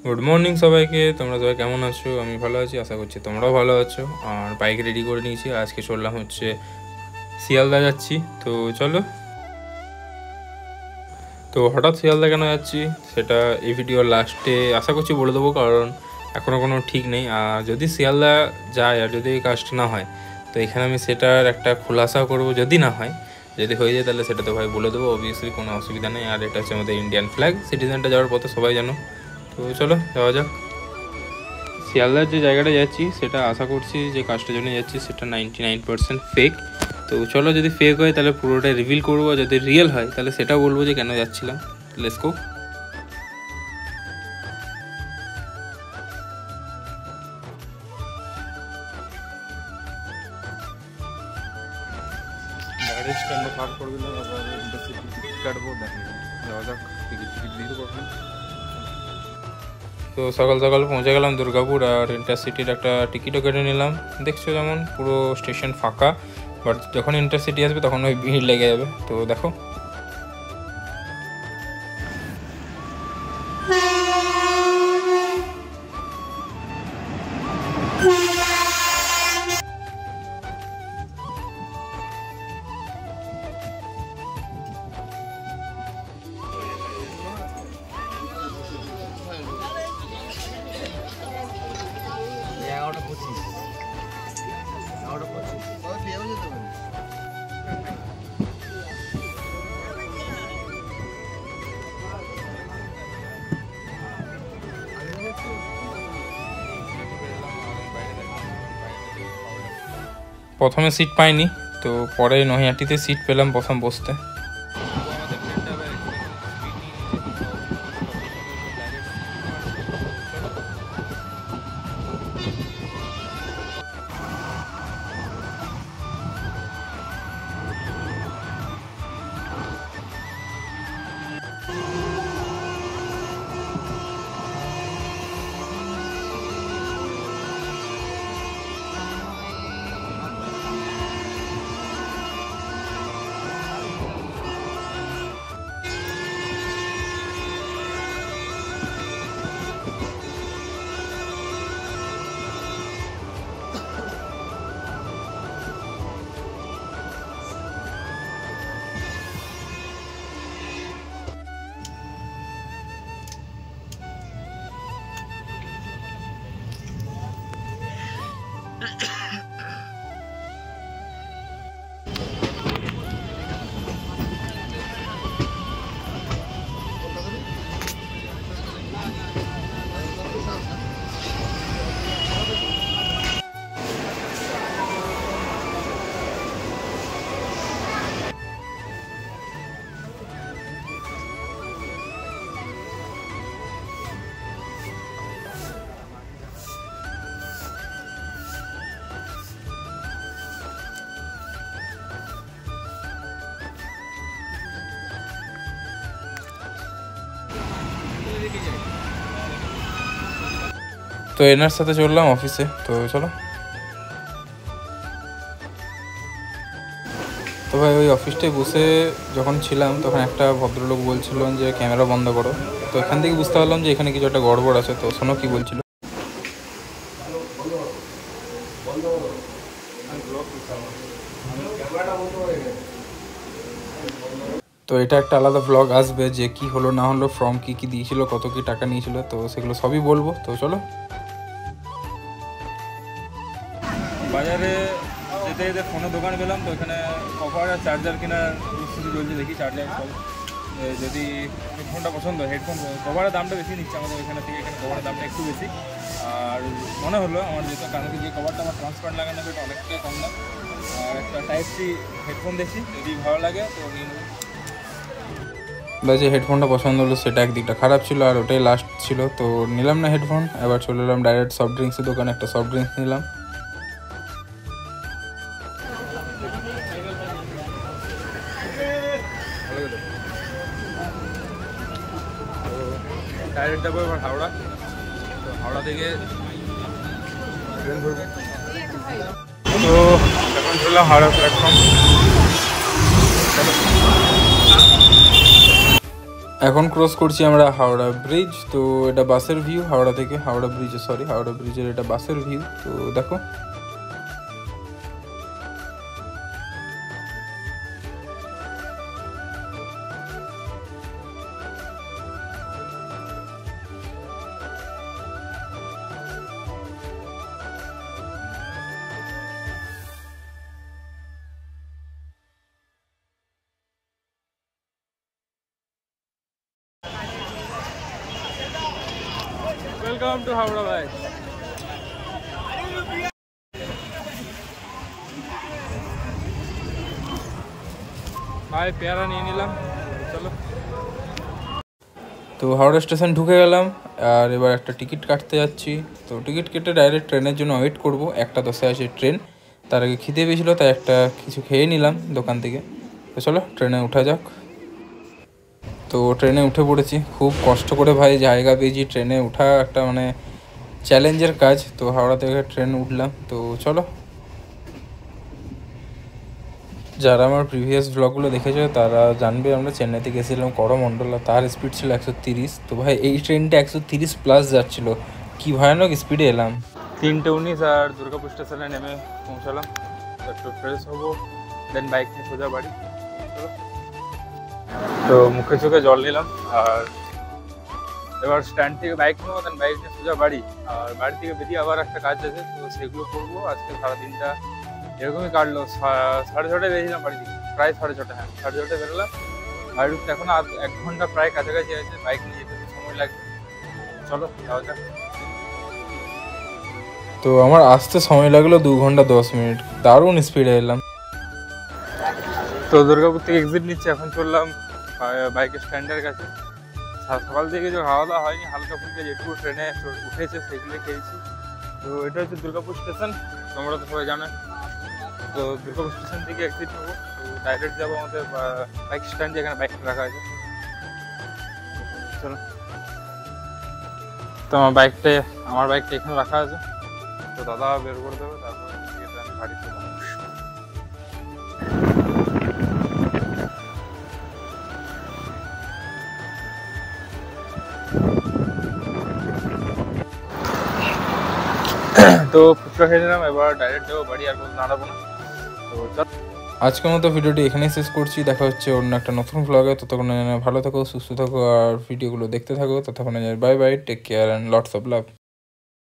Good morning সবাইকে। তোমরা সবাই কেমন আছো? আমি ভালো আছি, আশা করছি তোমরাও ভালো আছো। আর বাইক রেডি করে নিয়েছি, আজকে চললাম হচ্ছে শিয়ালদা যাচ্ছি। তো চলো। তো হঠাৎ শিয়ালদা কেন যাচ্ছি সেটা এই ভিডিওর লাস্টে আশা করছি বলে দেবো, কারণ এখনও কোনো ঠিক নেই। আর যদি শিয়ালদা যায় আর যদি এই কাজটা না হয়, তো এখানে আমি সেটার একটা খোলাসা করব। যদি না হয়, যদি হয়ে যায় তাহলে সেটা তো ভাই বলে দেবো, অবভিয়াসলি কোনো অসুবিধা নেই। আর এটা হচ্ছে আমাদের ইন্ডিয়ান ফ্ল্যাগ, সিটিজেনটা যাওয়ার পথে সবাই জানো। তো চলো যাওয়া যাক। শিয়ালদার যে জায়গাটা যাচ্ছি সেটা আশা করছি যে কাজটার জন্য যাচ্ছি সেটা 99% ফেক। তো চলো, যদি ফেক হয় তাহলে পুরোটাই রিভিল করবো, যদি রিয়েল হয় তাহলে সেটাও বলবো যে কেন যাচ্ছিলাম। Let's go. গাড়ির স্ট্যান্ডে পার্ক করে দিলাম, আবার ইন্টারসিটি টিকিট কাটবো, দেখেন যাওয়া যাক। টিকিট দিয়ে দেবো ওখানে। তো সকাল সকাল পৌঁছে গেলাম দুর্গাপুর, আর ইন্টারসিটির একটা টিকিটও কেটে নিলাম। দেখছো যেমন পুরো স্টেশন ফাঁকা, বাট যখন ইন্টারসিটি আসবে তখন ওই ভিড় লেগে যাবে। তো দেখো, প্রথমে সিট পাইনি, তো পরে নৈহাটিতে সিট পেলাম প্রথম বসতে। তো এনার সাথে চললাম অফিসে। তো চলো। তো ভাই ওই অফিসটায় বসে যখন ছিলাম তখন একটা ভদ্রলোক বলছিল যে ক্যামেরা বন্ধ করো। তো এখান থেকে বুঝতে পারলাম যে এখানে কিছু একটা গড়বড় আছে। তো শোনো কি বলছিল। তো এটা একটা আলাদা ব্লগ আসবে যে কি হলো না হলো, ফর্ম কি কি দিয়েছিল, কত কি টাকা নিয়েছিল, তো সেগুলো সবই বলবো। তো চলো। বাজারে যেতে যেতে ফোনের দোকান পেলাম, তো এখানে কভার আর চার্জার কেনার প্রস্তুতি চলছে। দেখি চার্জার যদি হেডফোনটা পছন্দ হয়। হেডফোন কভারের দামটা বেশি নিচ্ছে আমাদের এখানে থেকে, এখানে কভারের দামটা একটু বেশি। আর মনে হলো আমার যেহেতু কারণ যে কভারটা আমার ট্রান্সপারেন্ট লাগানো সেটা অনেকটাই কম দাম। আর একটা টাইপ সি হেডফোন দেখি, যদি ভালো লাগে তো নিয়ে নেবো। যে হেডফোনটা পছন্দ হলো সেটা একদিকটা খারাপ ছিল, আর ওটাই লাস্ট ছিল, তো নিলাম না হেডফোন। এবার চলে এলাম ডাইরেক্ট সফট ড্রিঙ্কসের দোকানে, একটা সফট ড্রিঙ্কস নিলাম। ডাইরেক্ট যাবো এবার হাওড়া। তো হাওড়া থেকে ট্রেন ধরবো। তো এখন চললাম হাওড়া প্ল্যাটফর্ম। এখন ক্রস করছি আমরা হাওড়া ব্রিজ। তো এটা বাসের ভিউ হাওড়া থেকে, হাওড়া ব্রিজে, সরি হাওড়া ব্রিজের এটা বাসের ভিউ। তো দেখো ওয়েলকাম টু হাওড়া ভাই। ভাই পেয়ারা নিয়ে নিলাম, চলো। তো হাওড়া স্টেশন ঢুকে গেলাম, আর এবার একটা টিকিট কাটতে যাচ্ছি। তো টিকিট কেটে ডাইরেক্ট ট্রেনের জন্য ওয়েট করব, 1:10-এ আসে ট্রেন। তার আগে খিদে পেয়েছিলো, তাই একটা কিছু খেয়ে নিলাম দোকান থেকে। তো চলো ট্রেনে উঠা যাক। তো ট্রেনে উঠে পড়েছি, খুব কষ্ট করে ভাই জায়গা পেয়েছি। ট্রেনে ওঠা একটা মানে চ্যালেঞ্জের কাজ। তো হাওড়া থেকে ট্রেন উঠলাম। তো চলো, যারা আমার প্রিভিয়াস ব্লগগুলো দেখেছো তারা জানবে আমরা চেন্নাইতে গেছিলাম করমণ্ডল, তার স্পিড ছিল 130। তো ভাই এই ট্রেনটা 130+ যাচ্ছিল, কি ভয়ানক স্পিডে এলাম। 3:19 আর দুর্গাপুর স্টেশনে নেমে পৌঁছালাম। একটু ফ্রেশ হবো, দেন বাইক নিয়ে সোজা বাড়ি। তো মুখে চোখে জল নিলাম, আর এবার স্ট্যান্ড থেকে বাইক নেবো, দেন বাইক নিয়ে সোজা বাড়ি। আর বাড়ি থেকে বেরিয়ে আবার একটা কাজ আছে, তো সেগুলো করবো। আজকে সারাদিনটা এরকমই কাটলো। 6:30টায় বেরিয়েছিলাম বাড়ি থেকে, প্রায় 6:30, হ্যাঁ 6:30টায় বেরোলাম। বাড়ি ঢুকতে এখন আর 1 ঘন্টা প্রায় কাছাকাছি আছে, বাইক নিয়ে যেতে সময় লাগবে। চলো যাওয়া যাক। তো আমার আসতে সময় লাগলো 2 ঘন্টা 10 মিনিট, দারুণ স্পিডে এলাম। তো দুর্গাপুর থেকে এক্সিট নিচ্ছে, এখন চললাম বাইকের স্ট্যান্ডের কাছে। সকাল থেকে যে খাওয়া দাওয়া হয়নি, হালকা ফুলকা যেটুকু ট্রেনে উঠেছে সেগুলো খেয়েছি। তো এটা হচ্ছে দুর্গাপুর স্টেশন, তোমরা তো সবাই জানো। তো দুর্গাপুর স্টেশন থেকে এক্সিট নেবো, তো ডাইরেক্ট যাবো আমাদের বাইক স্ট্যান্ড, যেখানে বাইকটা রাখা আছে। চলো, তো আমার বাইকটা এখানে রাখা আছে। তো দাদা বের করে দেবে, তারপরে আমি গাড়ি চলে। তো ফুচকা খেয়ে নিলাম, এবার ডাইরেক্ট যাবো বাড়ি, আর কোনো দাঁড়াবো না। তো আজকের মতো ভিডিওটি এখানেই শেষ করছি, দেখা হচ্ছে অন্য একটা নতুন ভ্লগে। ততক্ষণ ভালো থাকো, সুস্থ থাকো, আর ভিডিওগুলো দেখতে থাকো। ততক্ষণ bye bye, take care and lots of love.